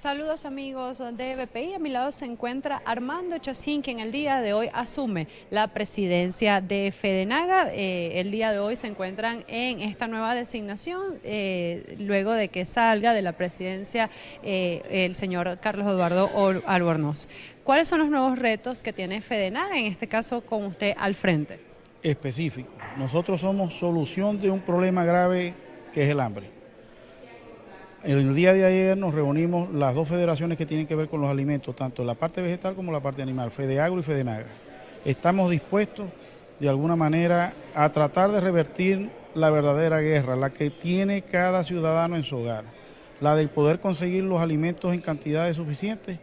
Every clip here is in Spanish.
Saludos amigos de BPI, a mi lado se encuentra Armando Chacín, quien el día de hoy asume la presidencia de FEDENAGA. El día de hoy se encuentran en esta nueva designación, luego de que salga de la presidencia el señor Carlos Eduardo Albornoz. ¿Cuáles son los nuevos retos que tiene FEDENAGA, en este caso con usted al frente? Específico. Nosotros somos solución de un problema grave que es el hambre. El día de ayer nos reunimos las dos federaciones que tienen que ver con los alimentos, tanto la parte vegetal como la parte animal, FEDEAGRO y FEDENAGA. Estamos dispuestos de alguna manera a tratar de revertir la verdadera guerra, la que tiene cada ciudadano en su hogar, la de poder conseguir los alimentos en cantidades suficientes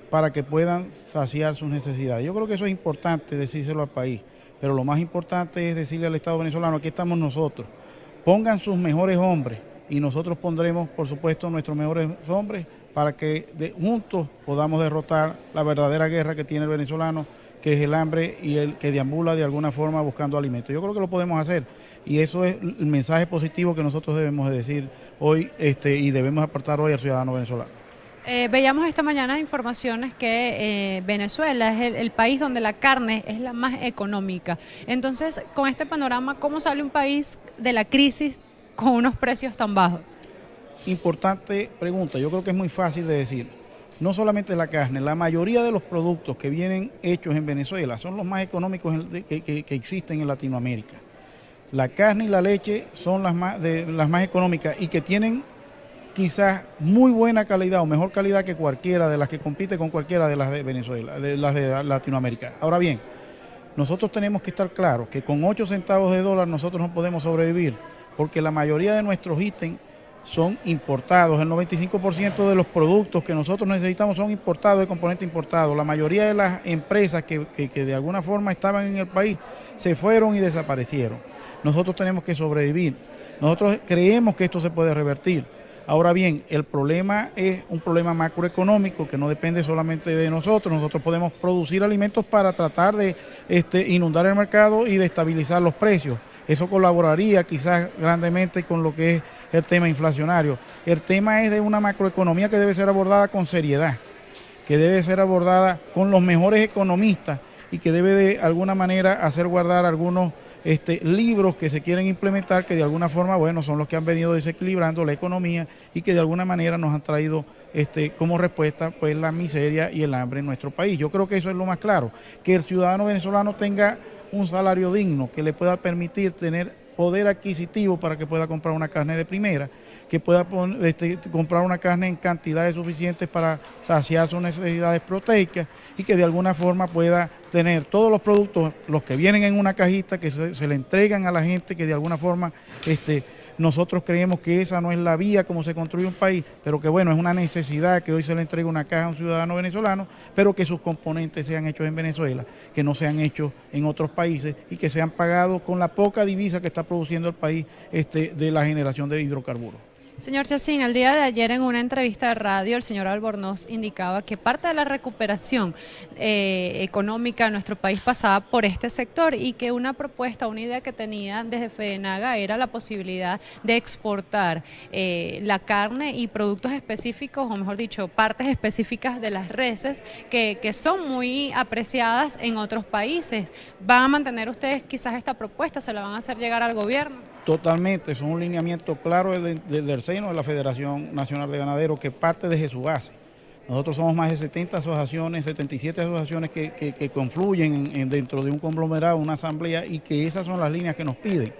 para que puedan saciar sus necesidades. Yo creo que eso es importante decírselo al país, pero lo más importante es decirle al Estado venezolano: aquí estamos nosotros, pongan sus mejores hombres y nosotros pondremos, por supuesto, nuestros mejores hombres para que juntos podamos derrotar la verdadera guerra que tiene el venezolano, que es el hambre y el que deambula de alguna forma buscando alimentos. Yo creo que lo podemos hacer y eso es el mensaje positivo que nosotros debemos de decir hoy y debemos aportar hoy al ciudadano venezolano. Veíamos esta mañana informaciones que Venezuela es el país donde la carne es la más económica. Entonces, con este panorama, ¿cómo sale un país de la crisis con unos precios tan bajos? Importante pregunta, yo creo que es muy fácil de decir. No solamente la carne, la mayoría de los productos que vienen hechos en Venezuela son los más económicos que existen en Latinoamérica. La carne y la leche son las más económicas y que tienen quizás muy buena calidad o mejor calidad que cualquiera de las que compite con cualquiera de las de Venezuela, de las de Latinoamérica. Ahora bien, nosotros tenemos que estar claros que con 8 centavos de dólar nosotros no podemos sobrevivir, porque la mayoría de nuestros ítems son importados. El 95% de los productos que nosotros necesitamos son importados, de componente importado. La mayoría de las empresas que de alguna forma estaban en el país se fueron y desaparecieron. Nosotros tenemos que sobrevivir. Nosotros creemos que esto se puede revertir. Ahora bien, el problema es un problema macroeconómico que no depende solamente de nosotros. Nosotros podemos producir alimentos para tratar de inundar el mercado y de estabilizar los precios. Eso colaboraría quizás grandemente con lo que es el tema inflacionario. El tema es de una macroeconomía que debe ser abordada con seriedad, que debe ser abordada con los mejores economistas y que debe de alguna manera hacer guardar algunos libros que se quieren implementar, que de alguna forma, bueno, son los que han venido desequilibrando la economía y que de alguna manera nos han traído como respuesta pues la miseria y el hambre en nuestro país. Yo creo que eso es lo más claro, que el ciudadano venezolano tenga un salario digno que le pueda permitir tener poder adquisitivo para que pueda comprar una carne de primera, que pueda comprar una carne en cantidades suficientes para saciar sus necesidades proteicas y que de alguna forma pueda tener todos los productos, los que vienen en una cajita, que se le entregan a la gente, que de alguna forma nosotros creemos que esa no es la vía como se construye un país, pero que bueno, es una necesidad que hoy se le entregue una caja a un ciudadano venezolano, pero que sus componentes sean hechos en Venezuela, que no sean hechos en otros países y que sean pagados con la poca divisa que está produciendo el país de la generación de hidrocarburos. Señor Chacín, el día de ayer en una entrevista de radio el señor Albornoz indicaba que parte de la recuperación económica de nuestro país pasaba por este sector y que una propuesta, una idea que tenía desde FEDENAGA era la posibilidad de exportar la carne y productos específicos, o mejor dicho, partes específicas de las reses que son muy apreciadas en otros países. ¿Van a mantener ustedes quizás esta propuesta? ¿Se la van a hacer llegar al gobierno? Totalmente, son un lineamiento claro del seno de la Federación Nacional de Ganaderos que parte desde su base. Nosotros somos más de 70 asociaciones, 77 asociaciones que confluyen dentro de un conglomerado, una asamblea, y que esas son las líneas que nos piden.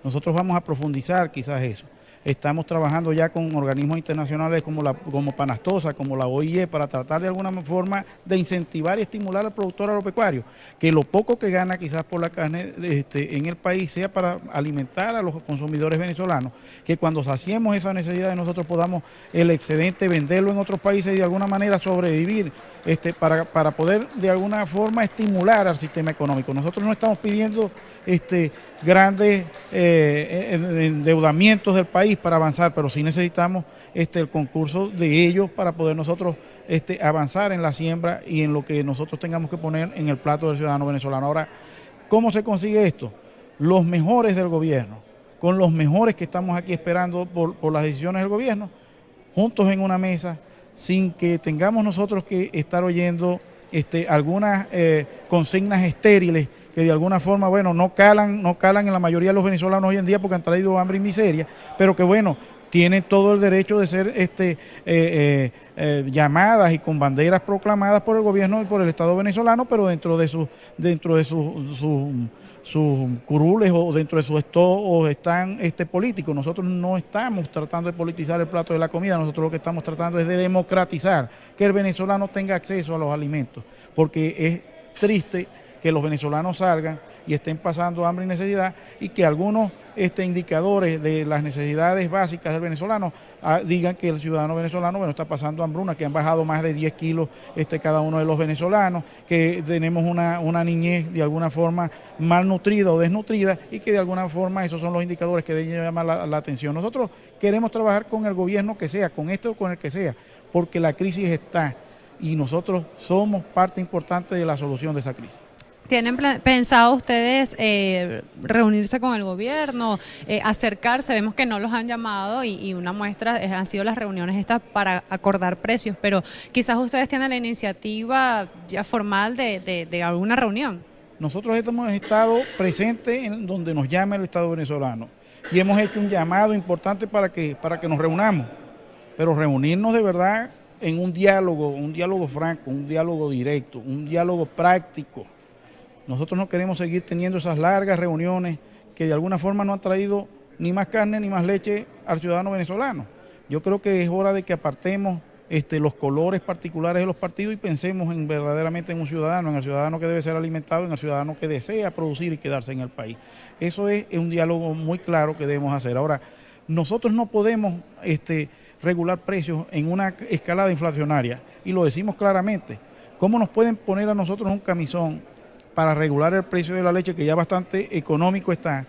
Nosotros vamos a profundizar quizás eso. Estamos trabajando ya con organismos internacionales como Panastosa, como la OIE, para tratar de alguna forma de incentivar y estimular al productor agropecuario, que lo poco que gana quizás por la carne en el país sea para alimentar a los consumidores venezolanos, que cuando saciemos esa necesidad de nosotros podamos el excedente venderlo en otros países y de alguna manera sobrevivir para poder de alguna forma estimular al sistema económico. Nosotros no estamos pidiendo grandes endeudamientos del país para avanzar, pero sí necesitamos el concurso de ellos para poder nosotros avanzar en la siembra y en lo que nosotros tengamos que poner en el plato del ciudadano venezolano. Ahora, ¿cómo se consigue esto? Los mejores del gobierno, con los mejores que estamos aquí esperando por las decisiones del gobierno, juntos en una mesa, sin que tengamos nosotros que estar oyendo algunas consignas estériles que de alguna forma, bueno, no calan en la mayoría de los venezolanos hoy en día porque han traído hambre y miseria, pero que bueno, tienen todo el derecho de ser llamadas y con banderas proclamadas por el gobierno y por el Estado venezolano, pero dentro de sus curules o dentro de sus están políticos. Nosotros no estamos tratando de politizar el plato de la comida, nosotros lo que estamos tratando es de democratizar, que el venezolano tenga acceso a los alimentos, porque es triste que los venezolanos salgan y estén pasando hambre y necesidad y que algunos indicadores de las necesidades básicas del venezolano digan que el ciudadano venezolano, bueno, está pasando hambruna, que han bajado más de 10 kilos cada uno de los venezolanos, que tenemos una niñez de alguna forma malnutrida o desnutrida y que de alguna forma esos son los indicadores que deben llamar la atención. Nosotros queremos trabajar con el gobierno que sea, con este o con el que sea, porque la crisis está y nosotros somos parte importante de la solución de esa crisis. ¿Tienen pensado ustedes reunirse con el gobierno, acercarse? Vemos que no los han llamado y una muestra han sido las reuniones estas para acordar precios, pero quizás ustedes tienen la iniciativa ya formal de alguna reunión. Nosotros hemos estado presentes en donde nos llama el Estado venezolano y hemos hecho un llamado importante para que nos reunamos, pero reunirnos de verdad en un diálogo franco, un diálogo directo, un diálogo práctico. Nosotros no queremos seguir teniendo esas largas reuniones que de alguna forma no han traído ni más carne ni más leche al ciudadano venezolano. Yo creo que es hora de que apartemos los colores particulares de los partidos y pensemos verdaderamente en un ciudadano, en el ciudadano que debe ser alimentado, en el ciudadano que desea producir y quedarse en el país. Eso es un diálogo muy claro que debemos hacer. Ahora, nosotros no podemos regular precios en una escalada inflacionaria y lo decimos claramente. ¿Cómo nos pueden poner a nosotros un camisón para regular el precio de la leche, que ya bastante económico está,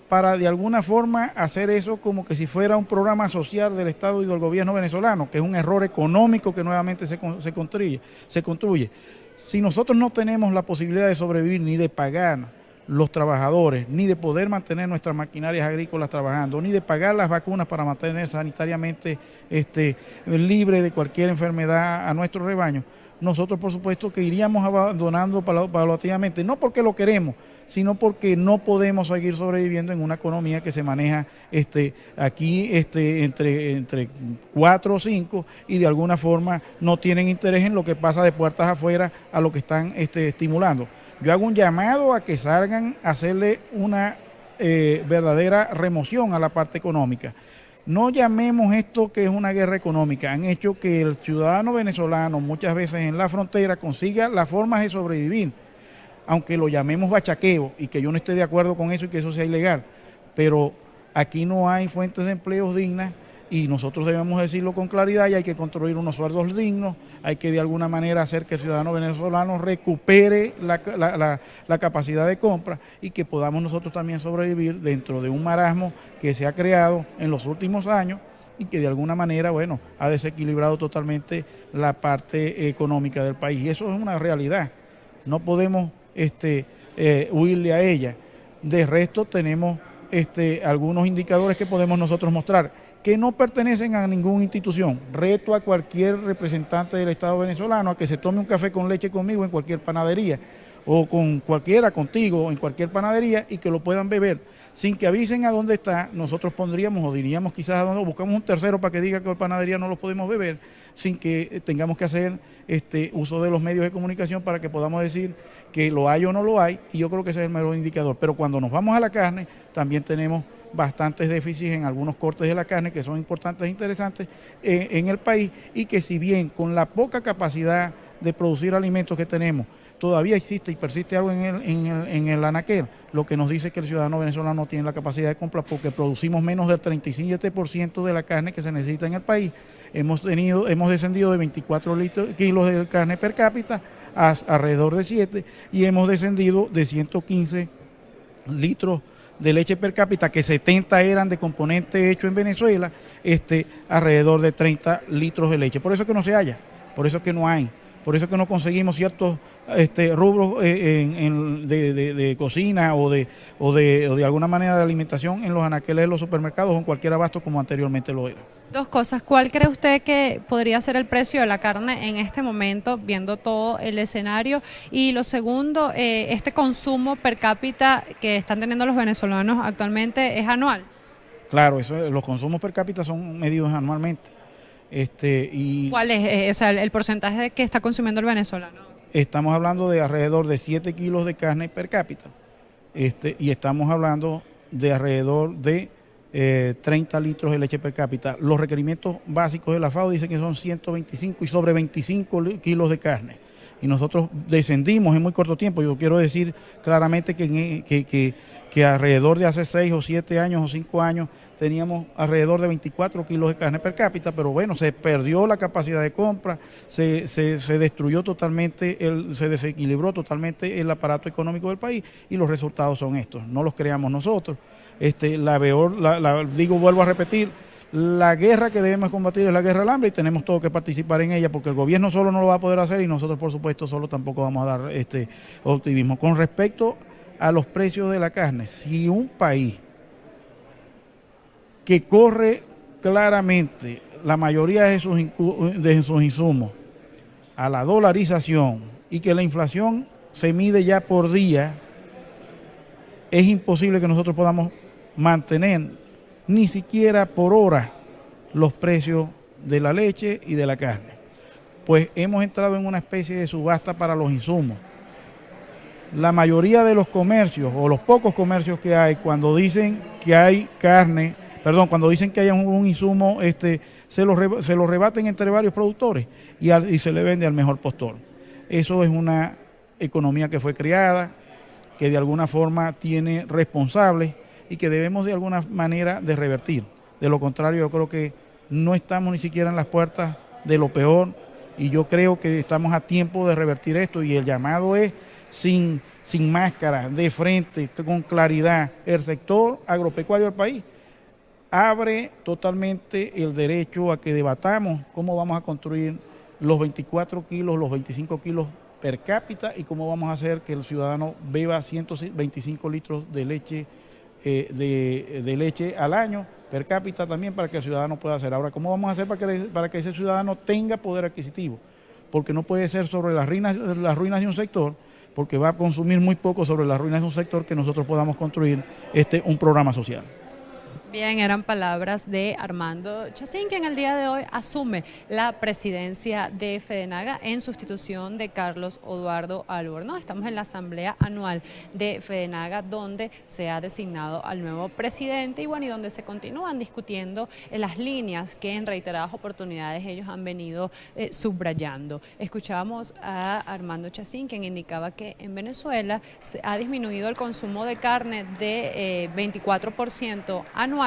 para de alguna forma hacer eso como que si fuera un programa social del Estado y del gobierno venezolano, que es un error económico que nuevamente se construye? Si nosotros no tenemos la posibilidad de sobrevivir ni de pagar los trabajadores, ni de poder mantener nuestras maquinarias agrícolas trabajando, ni de pagar las vacunas para mantener sanitariamente libre de cualquier enfermedad a nuestro rebaño, nosotros por supuesto que iríamos abandonando paulatinamente, no porque lo queremos, sino porque no podemos seguir sobreviviendo en una economía que se maneja aquí entre 4 o 5 y de alguna forma no tienen interés en lo que pasa de puertas afuera a lo que están estimulando. Yo hago un llamado a que salgan a hacerle una verdadera remoción a la parte económica. No llamemos esto que es una guerra económica. Han hecho que el ciudadano venezolano muchas veces en la frontera consiga las formas de sobrevivir, aunque lo llamemos bachaqueo y que yo no esté de acuerdo con eso y que eso sea ilegal. Pero aquí no hay fuentes de empleos dignas y nosotros debemos decirlo con claridad y hay que construir unos sueldos dignos, hay que de alguna manera hacer que el ciudadano venezolano recupere la capacidad de compra y que podamos nosotros también sobrevivir dentro de un marasmo que se ha creado en los últimos años y que de alguna manera, bueno, ha desequilibrado totalmente la parte económica del país. Y eso es una realidad, no podemos huirle a ella. De resto tenemos algunos indicadores que podemos nosotros mostrar, que no pertenecen a ninguna institución. Reto a cualquier representante del Estado venezolano a que se tome un café con leche conmigo en cualquier panadería o con cualquiera, contigo, en cualquier panadería y que lo puedan beber. Sin que avisen a dónde está, nosotros pondríamos o diríamos quizás a dónde, buscamos un tercero para que diga que en panadería no lo podemos beber, sin que tengamos que hacer uso de los medios de comunicación para que podamos decir que lo hay o no lo hay, y yo creo que ese es el mejor indicador. Pero cuando nos vamos a la carne, también tenemos bastantes déficits en algunos cortes de la carne que son importantes e interesantes en el país y que si bien con la poca capacidad de producir alimentos que tenemos todavía existe y persiste algo en el anaquel, lo que nos dice que el ciudadano venezolano no tiene la capacidad de compra porque producimos menos del 37% de la carne que se necesita en el país. Hemos descendido de 24 kilos de carne per cápita a alrededor de 7 y hemos descendido de 115 litros de leche per cápita, que 70 eran de componente hecho en Venezuela, alrededor de 30 litros de leche. Por eso es que no se halla, por eso es que no hay, Por eso es que no conseguimos ciertos rubros de cocina o de alguna manera de alimentación en los anaqueles de los supermercados o en cualquier abasto como anteriormente lo era. Dos cosas. ¿Cuál cree usted que podría ser el precio de la carne en este momento, viendo todo el escenario? Y lo segundo, este consumo per cápita que están teniendo los venezolanos actualmente, ¿es anual? Claro, los consumos per cápita son medidos anualmente. ¿Cuál es o sea, el porcentaje que está consumiendo el venezolano? Estamos hablando de alrededor de 7 kilos de carne per cápita. Y estamos hablando de alrededor de 30 litros de leche per cápita. Los requerimientos básicos de la FAO dicen que son 125 y sobre 25 kilos de carne. Y nosotros descendimos en muy corto tiempo. Yo quiero decir claramente que alrededor de hace 6 o 7 años o 5 años teníamos alrededor de 24 kilos de carne per cápita, pero bueno, se perdió la capacidad de compra, se destruyó totalmente, se desequilibró totalmente el aparato económico del país y los resultados son estos, no los creamos nosotros. Vuelvo a repetir, la guerra que debemos combatir es la guerra al hambre y tenemos todo que participar en ella porque el gobierno solo no lo va a poder hacer y nosotros por supuesto solo tampoco vamos a dar optimismo. Con respecto a los precios de la carne, si un país que corre claramente la mayoría de sus insumos a la dolarización y que la inflación se mide ya por día, es imposible que nosotros podamos mantener ni siquiera por hora los precios de la leche y de la carne. Pues hemos entrado en una especie de subasta para los insumos. La mayoría de los comercios o los pocos comercios que hay, cuando dicen que hay cuando dicen que hay un insumo, se lo rebaten entre varios productores y se le vende al mejor postor. Eso es una economía que fue creada, que de alguna forma tiene responsables y que debemos de alguna manera de revertir. De lo contrario, yo creo que no estamos ni siquiera en las puertas de lo peor y yo creo que estamos a tiempo de revertir esto y el llamado es sin máscara, de frente, con claridad. El sector agropecuario del país abre totalmente el derecho a que debatamos cómo vamos a construir los 24 kilos, los 25 kilos per cápita y cómo vamos a hacer que el ciudadano beba 125 litros de leche de leche al año per cápita también para que el ciudadano pueda hacer. Ahora, ¿cómo vamos a hacer para que ese ciudadano tenga poder adquisitivo? Porque no puede ser sobre las ruinas de un sector, porque va a consumir muy poco sobre las ruinas de un sector que nosotros podamos construir un programa social. Bien, eran palabras de Armando Chacín, que en el día de hoy asume la presidencia de FEDENAGA en sustitución de Carlos Eduardo Albornoz. Estamos en la asamblea anual de FEDENAGA, donde se ha designado al nuevo presidente y donde se continúan discutiendo las líneas que en reiteradas oportunidades ellos han venido subrayando. Escuchábamos a Armando Chacín, quien indicaba que en Venezuela se ha disminuido el consumo de carne de 24% anual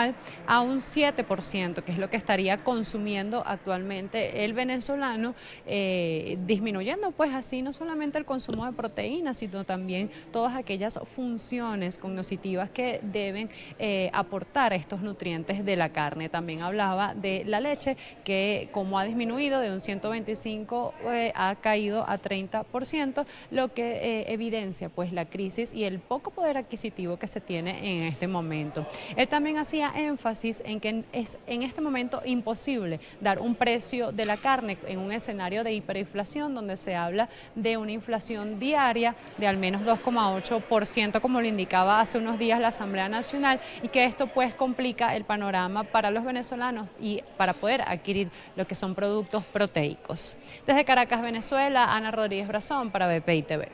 a un 7%, que es lo que estaría consumiendo actualmente el venezolano, disminuyendo pues así no solamente el consumo de proteínas, sino también todas aquellas funciones cognitivas que deben aportar estos nutrientes de la carne. También hablaba de la leche, que como ha disminuido de un 125 ha caído a 30%, lo que evidencia pues la crisis y el poco poder adquisitivo que se tiene en este momento. Él también hacía énfasis en que es en este momento imposible dar un precio de la carne en un escenario de hiperinflación donde se habla de una inflación diaria de al menos 2,8%, como lo indicaba hace unos días la Asamblea Nacional, y que esto pues complica el panorama para los venezolanos y para poder adquirir lo que son productos proteicos. Desde Caracas, Venezuela, Ana Rodríguez Brazón para BPI TV.